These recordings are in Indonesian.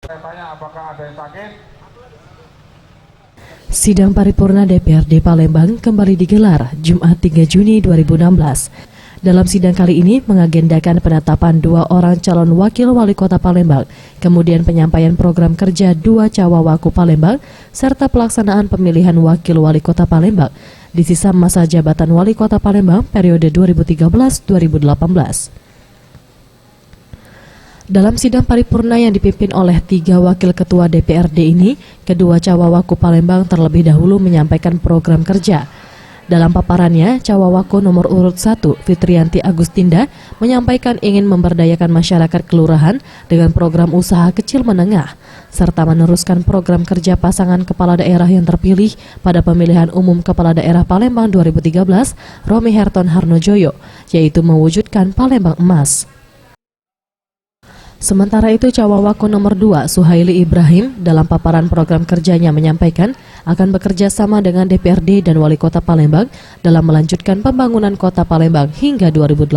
Saya tanya apakah ada yang sakit? Sidang paripurna DPRD Palembang kembali digelar Jumat 3 Juni 2016. Dalam sidang kali ini mengagendakan penetapan 2 orang calon wakil wali kota Palembang, kemudian penyampaian program kerja 2 cawawaku Palembang, serta pelaksanaan pemilihan wakil wali kota Palembang di sisa masa jabatan wali kota Palembang periode 2013-2018. Dalam sidang paripurna yang dipimpin oleh 3 wakil ketua DPRD ini, kedua cawawaku Palembang terlebih dahulu menyampaikan program kerja. Dalam paparannya, cawawaku nomor urut 1, Fitrianti Agustinda, menyampaikan ingin memberdayakan masyarakat kelurahan dengan program usaha kecil menengah, serta meneruskan program kerja pasangan kepala daerah yang terpilih pada pemilihan umum kepala daerah Palembang 2013, Romi Herton Harnojoyo, yaitu mewujudkan Palembang Emas. Sementara itu, cawawaku nomor 2, Suhaili Ibrahim, dalam paparan program kerjanya menyampaikan akan bekerja sama dengan DPRD dan Wali Kota Palembang dalam melanjutkan pembangunan Kota Palembang hingga 2018.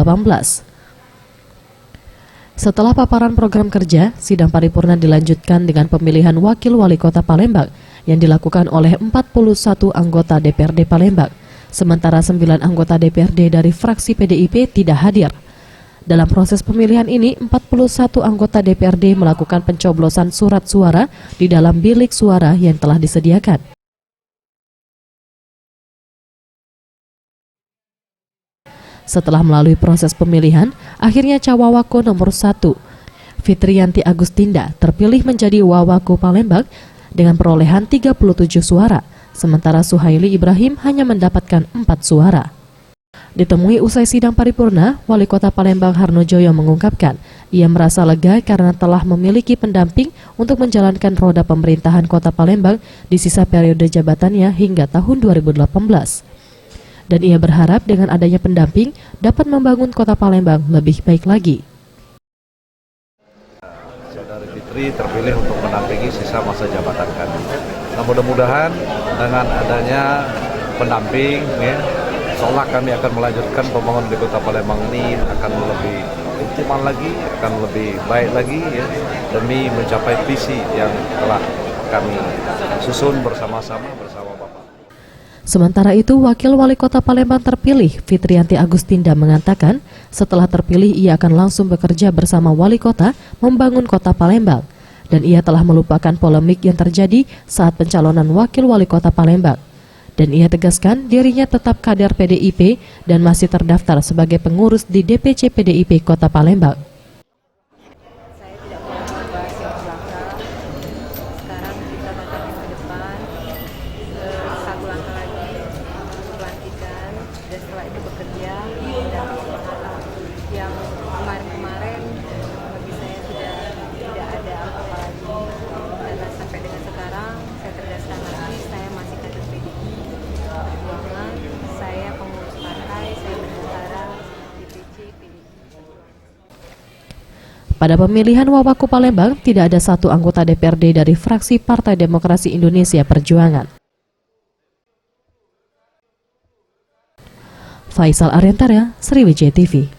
Setelah paparan program kerja, sidang paripurna dilanjutkan dengan pemilihan Wakil Wali Kota Palembang yang dilakukan oleh 41 anggota DPRD Palembang, sementara 9 anggota DPRD dari fraksi PDIP tidak hadir. Dalam proses pemilihan ini, 41 anggota DPRD melakukan pencoblosan surat suara di dalam bilik suara yang telah disediakan. Setelah melalui proses pemilihan, akhirnya cawawaku nomor 1, Fitrianti Agustinda, terpilih menjadi wawaku Palembang dengan perolehan 37 suara, sementara Suhaili Ibrahim hanya mendapatkan 4 suara. Ditemui usai sidang paripurna, Wali Kota Palembang Harnojoyo mengungkapkan ia merasa lega karena telah memiliki pendamping untuk menjalankan roda pemerintahan Kota Palembang di sisa periode jabatannya hingga tahun 2018. Dan ia berharap dengan adanya pendamping dapat membangun Kota Palembang lebih baik lagi. Saudari Fitri terpilih untuk mendampingi sisa masa jabatan kami. Nah, mudah-mudahan dengan adanya pendamping, seolah kami akan melanjutkan pembangunan di Kota Palembang ini akan lebih optimal lagi, akan lebih baik lagi demi mencapai visi yang telah kami susun bersama-sama bersama Bapak. Sementara itu, Wakil Wali Kota Palembang terpilih, Fitrianti Agustinda, mengatakan setelah terpilih ia akan langsung bekerja bersama Wali Kota membangun Kota Palembang, dan ia telah melupakan polemik yang terjadi saat pencalonan Wakil Wali Kota Palembang. Dan ia tegaskan dirinya tetap kader PDIP dan masih terdaftar sebagai pengurus di DPC PDIP Kota Palembang. Saya tidak mau membahas yang belakang. Sekarang kita tatap ke depan, satu langkah lagi pelantikan, dan setelah itu bekerja dan yang kemarin-kemarin bagi saya sudah tidak ada apa-apa lagi, karena sampai dengan sekarang saya tegaskan lagi saya masih kader PDIP Perjuangan, saya pengurus partai, saya bendahara DPC PDIP. Pada pemilihan Wawaku Palembang, tidak ada satu anggota DPRD dari fraksi Partai Demokrasi Indonesia Perjuangan. Faisal Ariantara, Sriwijaya TV.